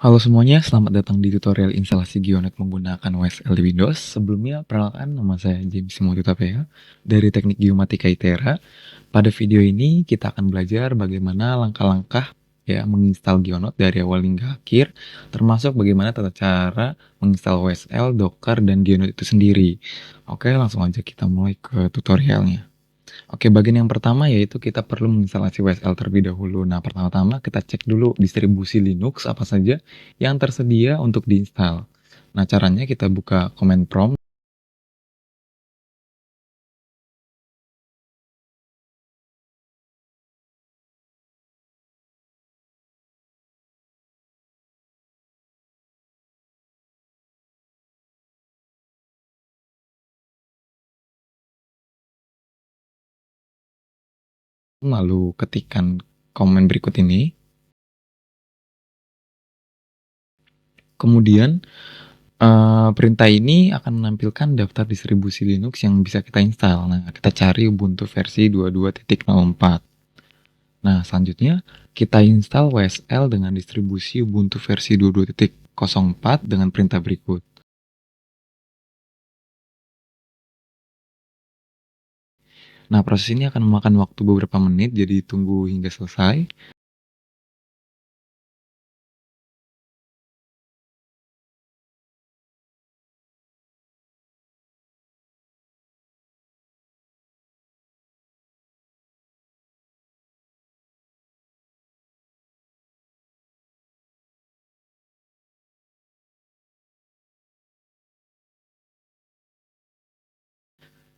Halo semuanya, selamat datang di tutorial instalasi Gionet menggunakan WSL di Windows. Sebelumnya, perkenalkan nama saya James Simotitapea dari Teknik Geomatika ITERA. Pada video ini, kita akan belajar bagaimana langkah-langkah menginstal Gionot dari awal hingga akhir, termasuk bagaimana tata cara menginstal WSL, Docker, dan Gionot itu sendiri. Oke, langsung aja kita mulai ke tutorialnya. Oke, bagian yang pertama yaitu kita perlu menginstalasi WSL terlebih dahulu. Nah, pertama-tama kita cek dulu distribusi Linux apa saja yang tersedia untuk diinstal. Nah, caranya kita buka command prompt, lalu ketikkan komen berikut ini. Kemudian, perintah ini akan menampilkan daftar distribusi Linux yang bisa kita install. Nah, kita cari Ubuntu versi 22.04. Nah, selanjutnya kita install WSL dengan distribusi Ubuntu versi 22.04 dengan perintah berikut. Nah, proses ini akan memakan waktu beberapa menit, jadi tunggu hingga selesai.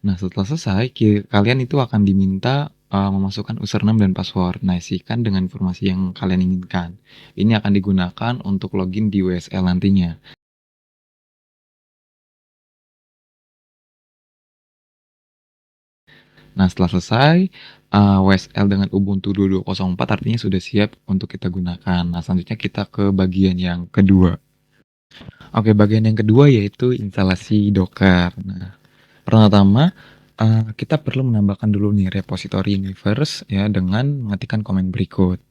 Nah, setelah selesai, kalian itu akan diminta memasukkan username dan password. Nah, isikan dengan informasi yang kalian inginkan. Ini akan digunakan untuk login di WSL nantinya. Nah, setelah selesai, WSL dengan Ubuntu 2204 artinya sudah siap untuk kita gunakan. Nah, selanjutnya kita ke bagian yang kedua. Oke, bagian yang kedua yaitu instalasi Docker. Nah, pertama-tama, kita perlu menambahkan dulu nih repository universe ya dengan mengetikkan komen berikut.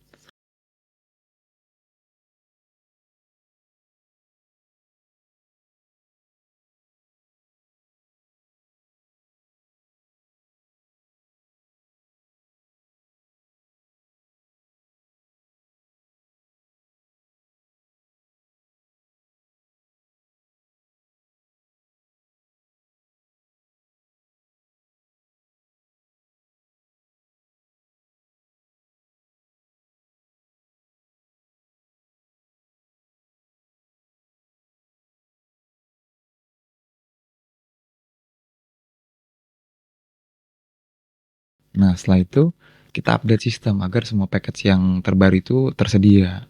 Nah, setelah itu kita update sistem agar semua package yang terbaru itu tersedia.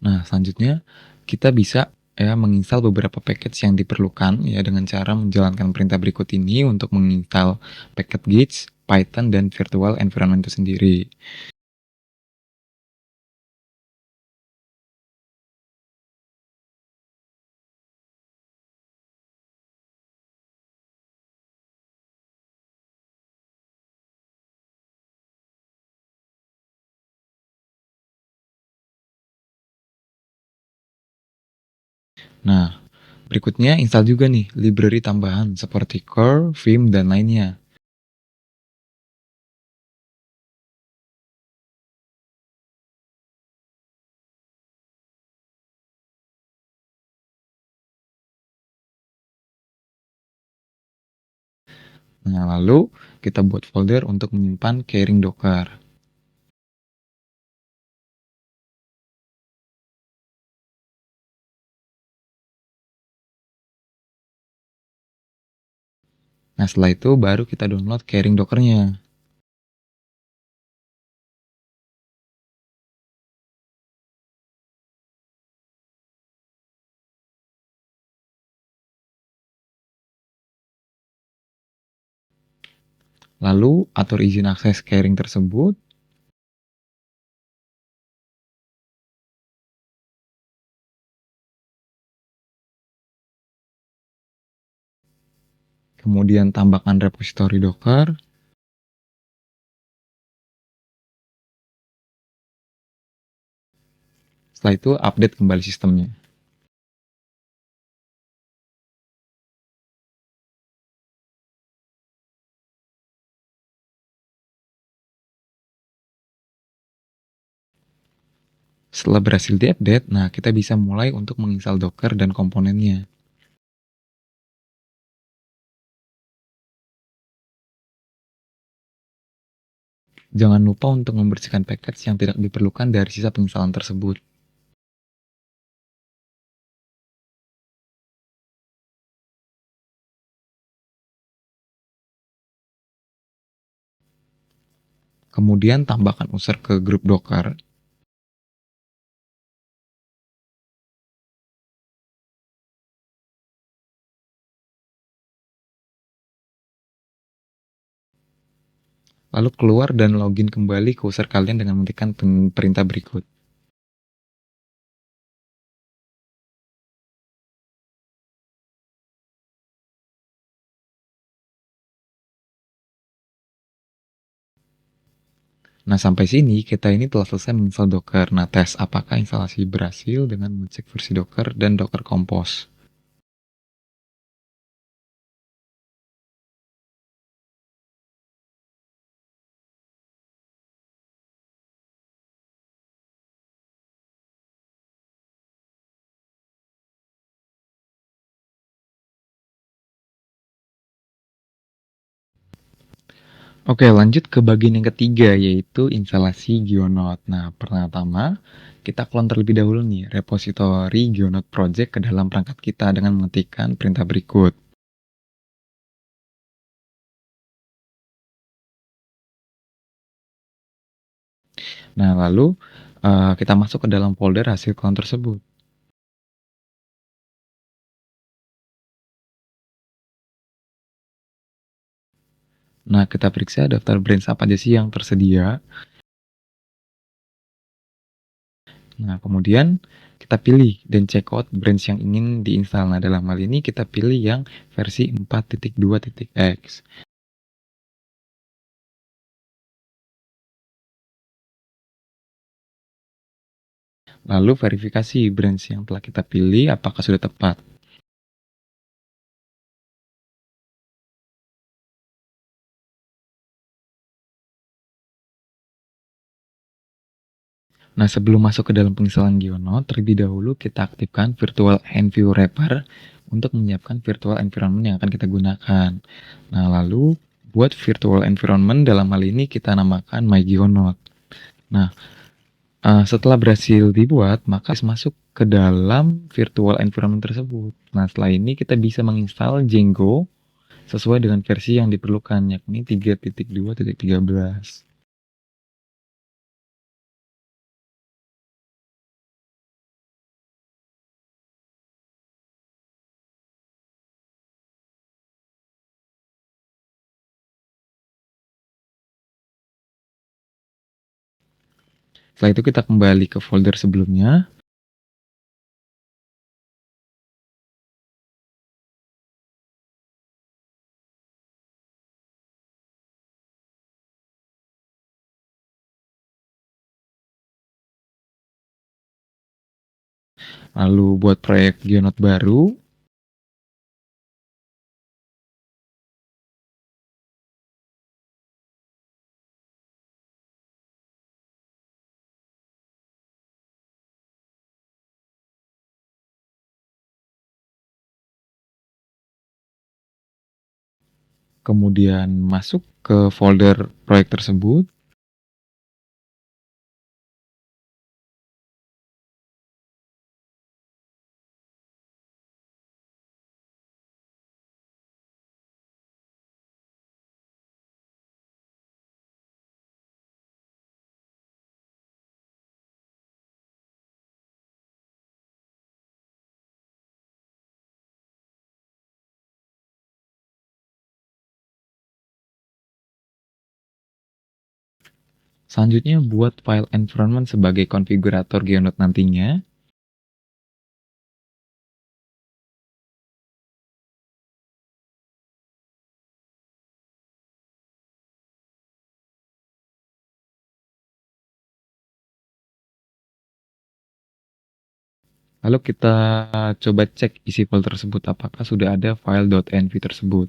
Nah, selanjutnya kita bisa menginstal beberapa package yang diperlukan ya dengan cara menjalankan perintah berikut ini untuk menginstal packet Git, Python, dan virtual environment itu sendiri. Nah, berikutnya install juga nih library tambahan seperti Core, Vim, dan lainnya. Nah, lalu kita buat folder untuk menyimpan keyring Docker. Nah, setelah itu baru kita download keyring Dockernya. Lalu atur izin akses keyring tersebut. kemudian tambahkan repositori Docker, setelah itu update kembali sistemnya. Setelah berhasil diupdate, nah kita bisa mulai untuk menginstal Docker dan komponennya. Jangan lupa untuk membersihkan package yang tidak diperlukan dari sisa penginstalan tersebut. Kemudian tambahkan user ke grup Docker. Lalu keluar dan login kembali ke user kalian dengan mengetikkan perintah berikut. Nah, sampai sini kita ini telah selesai menginstal Docker. Nah, tes apakah instalasi berhasil dengan mengecek versi Docker dan Docker Compose. Oke, lanjut ke bagian yang ketiga, yaitu instalasi GeoNode. Nah, pertama, kita clone terlebih dahulu nih repositori GeoNode project ke dalam perangkat kita dengan mengetikkan perintah berikut. Nah, lalu kita masuk ke dalam folder hasil clone tersebut. Nah, kita periksa daftar branch apa aja sih yang tersedia. Nah, kemudian kita pilih dan check out branch yang ingin diinstal. Nah, dalam hal ini kita pilih yang versi 4.2.x. Lalu verifikasi branch yang telah kita pilih apakah sudah tepat. Nah, sebelum masuk ke dalam penginstalan GeoNode, terlebih dahulu kita aktifkan Virtual Env Wrapper untuk menyiapkan virtual environment yang akan kita gunakan. Nah, lalu buat virtual environment dalam hal ini kita namakan MyGeoNode. Nah, setelah berhasil dibuat, maka masuk ke dalam virtual environment tersebut. Nah, setelah ini kita bisa menginstal Django sesuai dengan versi yang diperlukan, yakni 3.2.13. Setelah itu kita kembali ke folder sebelumnya. Lalu buat proyek GeoNode baru, kemudian masuk ke folder proyek tersebut. Selanjutnya buat file environment sebagai konfigurator GeoNode nantinya. Lalu kita coba cek isi file tersebut apakah sudah ada file .env tersebut.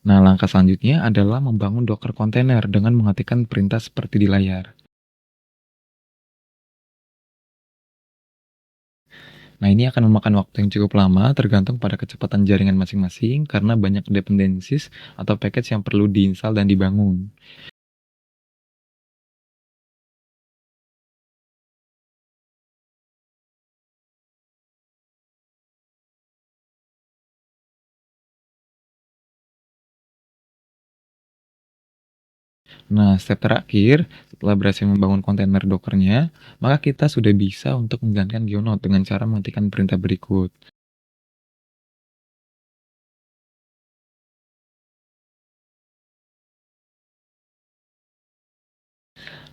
Nah, langkah selanjutnya adalah membangun Docker container dengan mengetikkan perintah seperti di layar. Nah, ini akan memakan waktu yang cukup lama tergantung pada kecepatan jaringan masing-masing karena banyak dependencies atau package yang perlu diinstal dan dibangun. Nah, step terakhir, setelah berhasil membangun kontainer Docker-nya, maka kita sudah bisa untuk menjalankan GeoNode dengan cara mengetikkan perintah berikut.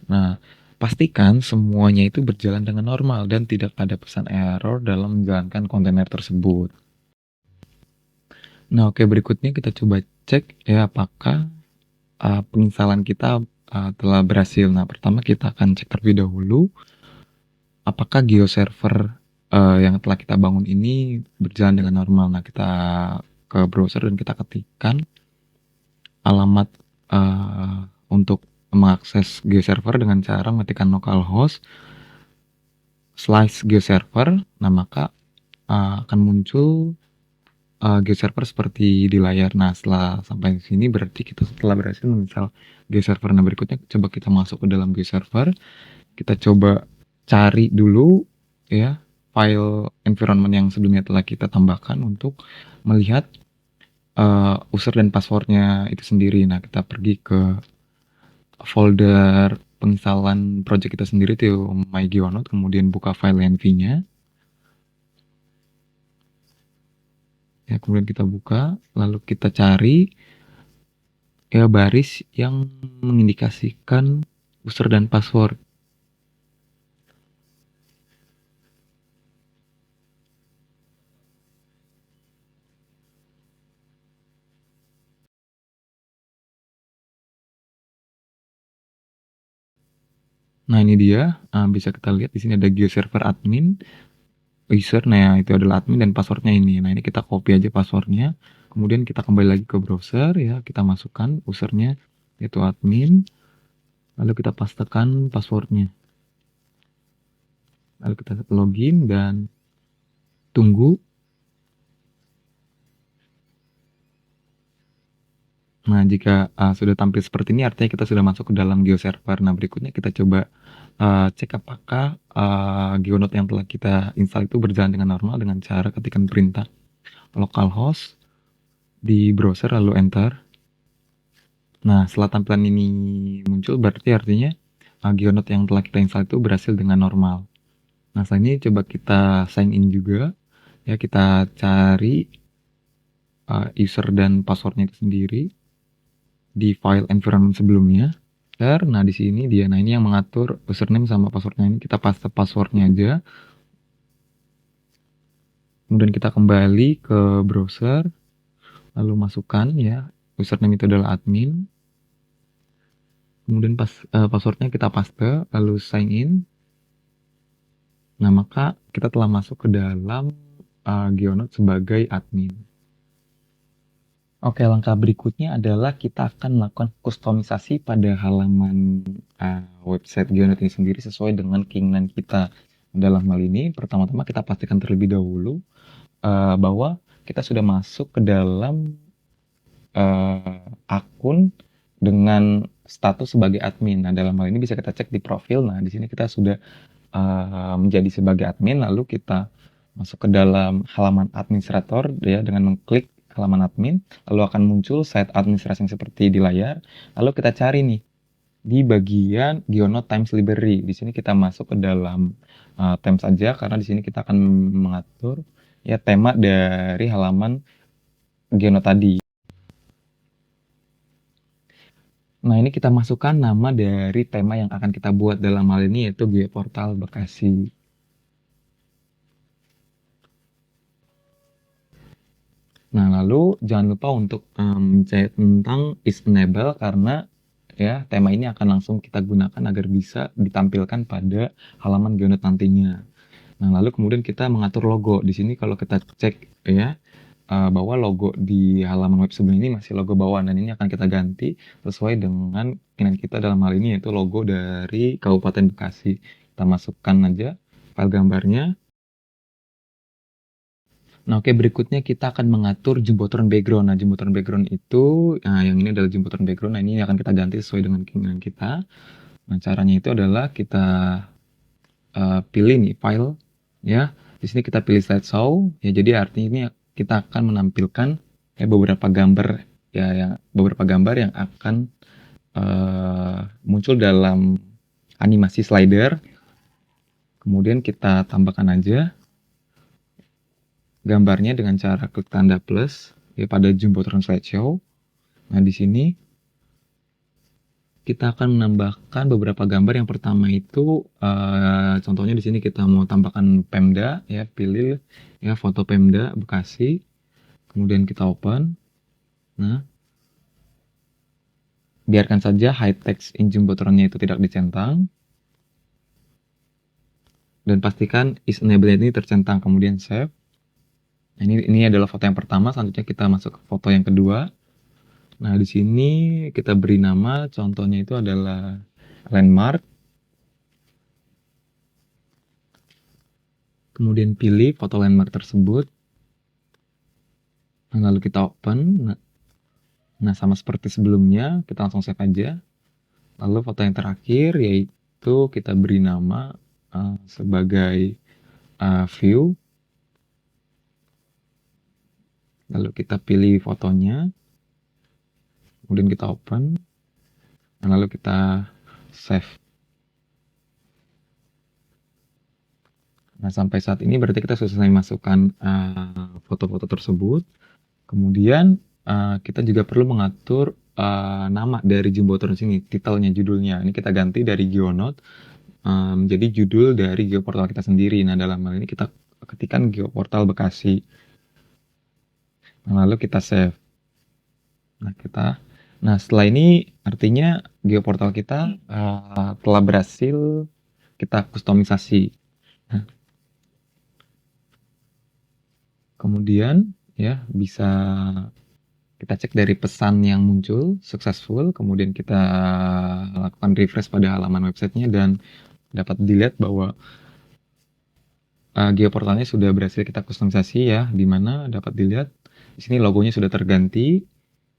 Nah, pastikan semuanya itu berjalan dengan normal dan tidak ada pesan error dalam menjalankan kontainer tersebut. Nah, oke, berikutnya kita coba cek ya apakah penginstalan kita telah berhasil. Nah, pertama kita akan cek terlebih dahulu apakah GeoServer yang telah kita bangun ini berjalan dengan normal. Nah, kita ke browser dan kita ketikkan alamat untuk mengakses GeoServer dengan cara mengetikkan localhost /GeoServer. Nah, maka akan muncul GeoServer seperti di layar. Nah, setelah sampai sini berarti kita setelah berhasil menginstal GeoServer. Nah, berikutnya coba kita masuk ke dalam GeoServer. Kita coba cari dulu ya file environment yang sebelumnya telah kita tambahkan untuk melihat user dan passwordnya itu sendiri. Nah, kita pergi ke folder penginstalan project kita sendiri itu MyGeoNode, kemudian buka file env-nya. Ya, kemudian kita buka, lalu kita cari ya baris yang mengindikasikan user dan password. Nah, ini dia, bisa kita lihat di sini ada GeoServer admin, user, nah itu adalah admin dan passwordnya ini. Nah, ini kita copy aja passwordnya, kemudian kita kembali lagi ke browser ya, kita masukkan usernya yaitu admin, lalu kita pastekan passwordnya. Lalu kita login dan tunggu. Nah, jika sudah tampil seperti ini artinya kita sudah masuk ke dalam GeoServer. Nah, berikutnya kita coba cek apakah GeoNode yang telah kita install itu berjalan dengan normal dengan cara ketikkan perintah localhost di browser lalu enter. Nah, setelah tampilan ini muncul berarti artinya GeoNode yang telah kita install itu berhasil dengan normal. Nah, setelah ini coba kita sign in juga. Ya, kita cari user dan passwordnya itu sendiri di file environment sebelumnya. Nah, di sini dia. Nah, ini yang mengatur username sama passwordnya. Ini kita paste passwordnya aja. Kemudian kita kembali ke browser, lalu masukkan ya username itu adalah admin. Kemudian passwordnya kita paste, lalu sign in. Nah, maka kita telah masuk ke dalam GeoNode sebagai admin. Oke, langkah berikutnya adalah kita akan melakukan kustomisasi pada halaman website GeoNode ini sendiri sesuai dengan keinginan kita. Dalam hal ini, pertama-tama kita pastikan terlebih dahulu bahwa kita sudah masuk ke dalam akun dengan status sebagai admin. Nah, dalam hal ini bisa kita cek di profil. Nah, di sini kita sudah menjadi sebagai admin, lalu kita masuk ke dalam halaman administrator ya dengan mengklik halaman admin, lalu akan muncul site administrasi yang seperti di layar. Lalu kita cari nih di bagian GeoNode Themes Library. Di sini kita masuk ke dalam themes saja karena di sini kita akan mengatur ya tema dari halaman GeoNode tadi. Nah, ini kita masukkan nama dari tema yang akan kita buat, dalam hal ini yaitu Geoportal Bekasi. Nah, lalu jangan lupa untuk mencet tentang is enable, karena ya tema ini akan langsung kita gunakan agar bisa ditampilkan pada halaman Geonote nantinya. Nah, lalu kemudian kita mengatur logo. Di sini kalau kita cek ya, bahwa logo di halaman web sebelum ini masih logo bawaan, dan ini akan kita ganti sesuai dengan keinginan kita, dalam hal ini yaitu logo dari Kabupaten Bekasi. Kita masukkan aja file gambarnya. Nah, oke, berikutnya kita akan mengatur jembotron background. Nah, jembotron background itu, yang ini adalah jembotron background. Nah, ini akan kita ganti sesuai dengan keinginan kita. Nah, caranya itu adalah kita pilih nih file, ya. Di sini kita pilih slideshow, ya. Jadi artinya ini kita akan menampilkan ya beberapa gambar, ya, beberapa gambar yang akan muncul dalam animasi slider. Kemudian kita tambahkan aja gambarnya dengan cara klik tanda plus ya pada Jumbotron slideshow. Nah, di sini kita akan menambahkan beberapa gambar. Yang pertama itu contohnya di sini kita mau tambahkan Pemda, ya, pilih ya foto Pemda Bekasi. Kemudian kita open. Nah, biarkan saja high text in Jumbotronnya itu tidak dicentang. Dan pastikan is enable ini tercentang, kemudian save. Nah, ini adalah foto yang pertama. Selanjutnya kita masuk ke foto yang kedua. Nah, di sini kita beri nama, contohnya itu adalah landmark. Kemudian pilih foto landmark tersebut. Nah, lalu kita open. Nah, sama seperti sebelumnya, kita langsung save aja. Lalu foto yang terakhir yaitu kita beri nama sebagai view. Lalu kita pilih fotonya. Kemudian kita open. Dan lalu kita save. Nah, sampai saat ini berarti kita sudah selesai masukkan foto-foto tersebut. Kemudian kita juga perlu mengatur nama dari Jumbotron sini, titelnya, judulnya. Ini kita ganti dari Geonote menjadi judul dari Geoportal kita sendiri. Nah, dalam hal ini kita ketikkan Geoportal Bekasi. Nah, lalu kita save. Nah, setelah ini artinya Geoportal kita telah berhasil kita kustomisasi. Nah, kemudian ya bisa kita cek dari pesan yang muncul successful, kemudian kita lakukan refresh pada halaman websitenya dan dapat dilihat bahwa geoportalnya sudah berhasil kita kustomisasi, ya, di mana dapat dilihat di sini logonya sudah terganti,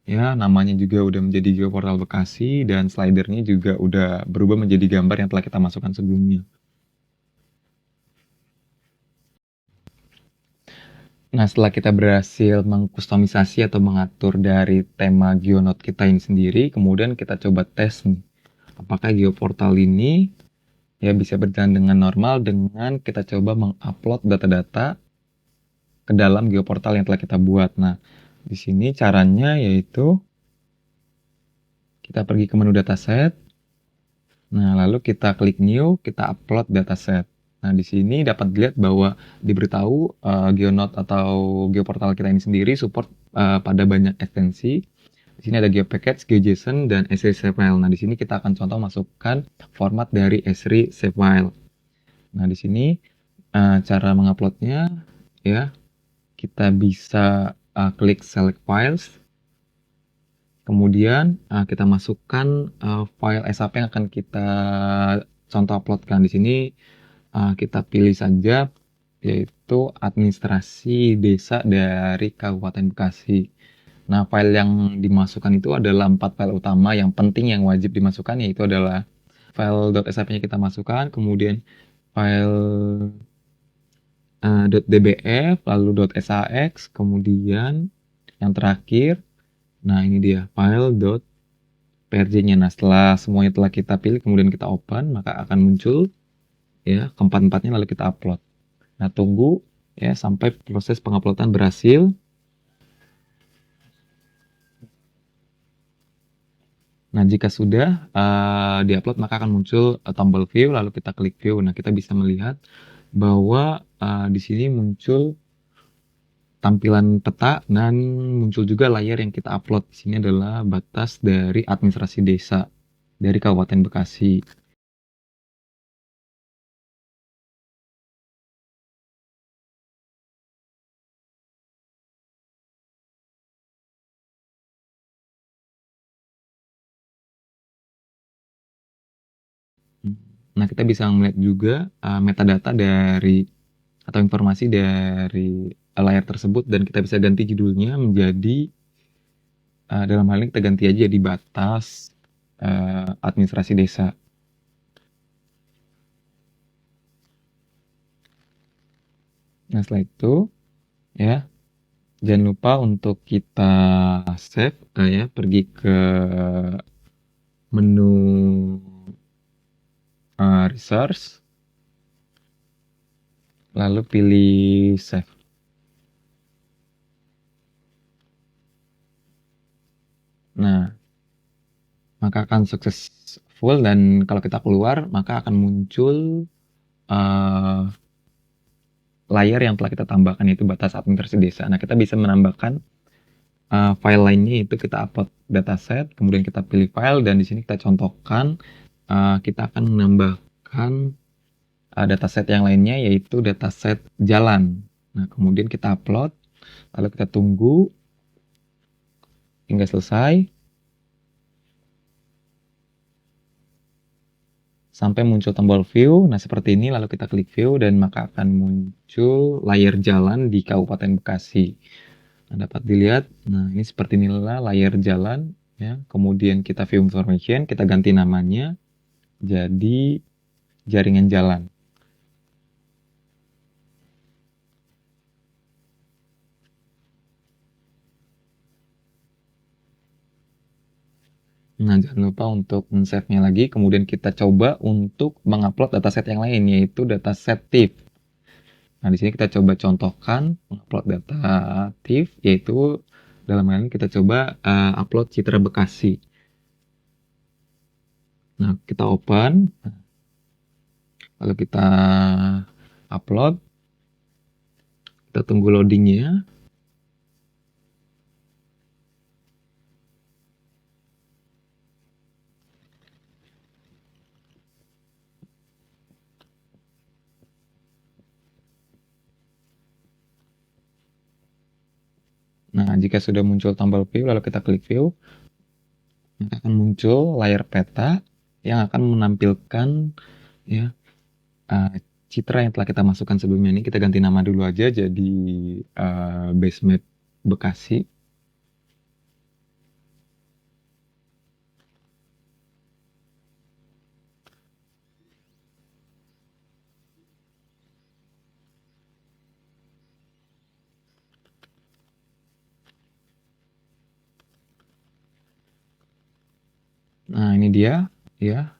ya, namanya juga udah menjadi Geoportal Bekasi, dan slidernya juga udah berubah menjadi gambar yang telah kita masukkan sebelumnya. Nah, setelah kita berhasil mengkustomisasi atau mengatur dari tema Geonote kita ini sendiri, kemudian kita coba tes nih, apakah Geoportal ini ya bisa berjalan dengan normal dengan kita coba mengupload data-data ke dalam Geoportal yang telah kita buat. Nah, di sini caranya yaitu kita pergi ke menu dataset. Nah, lalu kita klik new, kita upload dataset. Nah, di sini dapat dilihat bahwa diberitahu Geonote atau Geoportal kita ini sendiri support pada banyak ekstensi. Di sini ada GeoPackage, GeoJSON, dan Esri Shapefile. Nah, di sini kita akan contoh masukkan format dari Esri Shapefile. Nah, di sini cara menguploadnya, ya, kita bisa klik Select Files. Kemudian kita masukkan file SAP yang akan kita contoh uploadkan. Di sini kita pilih saja yaitu administrasi desa dari Kabupaten Bekasi. Nah, file yang dimasukkan itu adalah 4 file utama yang penting yang wajib dimasukkan, yaitu adalah file .sap-nya kita masukkan, kemudian file .dbf, lalu .sax, kemudian yang terakhir, nah ini dia file .prj-nya. Nah, setelah semuanya telah kita pilih, kemudian kita open, maka akan muncul ya keempat-empatnya, lalu kita upload. Nah, tunggu ya sampai proses penguploadan berhasil. Nah, jika sudah diupload maka akan muncul tombol view, lalu kita klik view. Nah, kita bisa melihat bahwa di sini muncul tampilan peta dan muncul juga layar yang kita upload. Di sini adalah batas dari administrasi desa dari Kabupaten Bekasi. Nah, kita bisa melihat juga metadata dari atau informasi dari layar tersebut, dan kita bisa ganti judulnya menjadi dalam hal ini kita ganti aja di batas administrasi desa. Nah, setelah itu ya jangan lupa untuk kita save ya, pergi ke menu resource, lalu pilih save. Nah, maka akan successful, dan kalau kita keluar maka akan muncul layar yang telah kita tambahkan, yaitu batas administrasi desa. Nah, kita bisa menambahkan file lainnya, yaitu kita upload dataset, kemudian kita pilih file, dan di sini kita contohkan kita akan menambahkan dataset yang lainnya, yaitu dataset jalan. Nah, kemudian kita upload, lalu kita tunggu hingga selesai sampai muncul tombol view. Nah, seperti ini, lalu kita klik view dan maka akan muncul layar jalan di Kabupaten Bekasi. Nah, dapat dilihat, nah ini seperti inilah layar jalan ya. Kemudian kita view information, kita ganti namanya jadi jaringan jalan. Nah, jangan lupa untuk men-save-nya lagi, kemudian kita coba untuk mengupload dataset yang lain, yaitu dataset TIFF. Nah, di sini kita coba contohkan mengupload data TIFF, yaitu dalam hal ini kita coba upload Citra Bekasi. Nah, kita open, lalu kita upload, kita tunggu loadingnya. Nah, jika sudah muncul tombol view, lalu kita klik view, maka akan muncul layar peta yang akan menampilkan ya citra yang telah kita masukkan sebelumnya. Ini kita ganti nama dulu aja jadi base map Bekasi. Nah, ini dia ya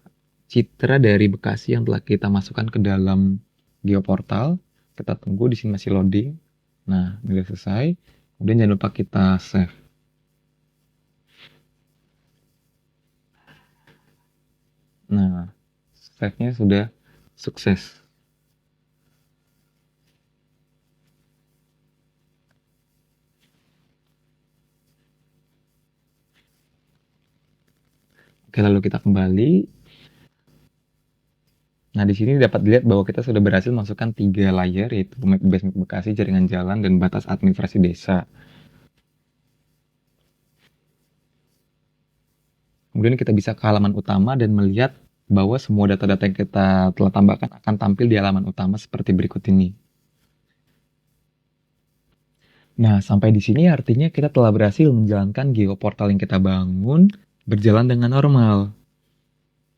citra dari Bekasi yang telah kita masukkan ke dalam geoportal. Kita tunggu, di sini masih loading. Nah, ini sudah selesai. Kemudian jangan lupa kita save. Nah, save-nya sudah sukses. Oke, lalu kita kembali. Nah, di sini dapat dilihat bahwa kita sudah berhasil masukkan 3 layar, yaitu base map Bekasi, jaringan jalan, dan batas administrasi desa. Kemudian kita bisa ke halaman utama dan melihat bahwa semua data-data yang kita telah tambahkan akan tampil di halaman utama seperti berikut ini. Nah, sampai di sini artinya kita telah berhasil menjalankan geoportal yang kita bangun berjalan dengan normal.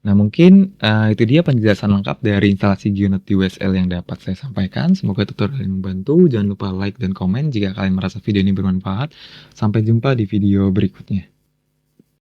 Nah, mungkin itu dia penjelasan lengkap dari instalasi GeoNote di WSL yang dapat saya sampaikan. Semoga tutorial ini membantu. Jangan lupa like dan komen jika kalian merasa video ini bermanfaat. Sampai jumpa di video berikutnya.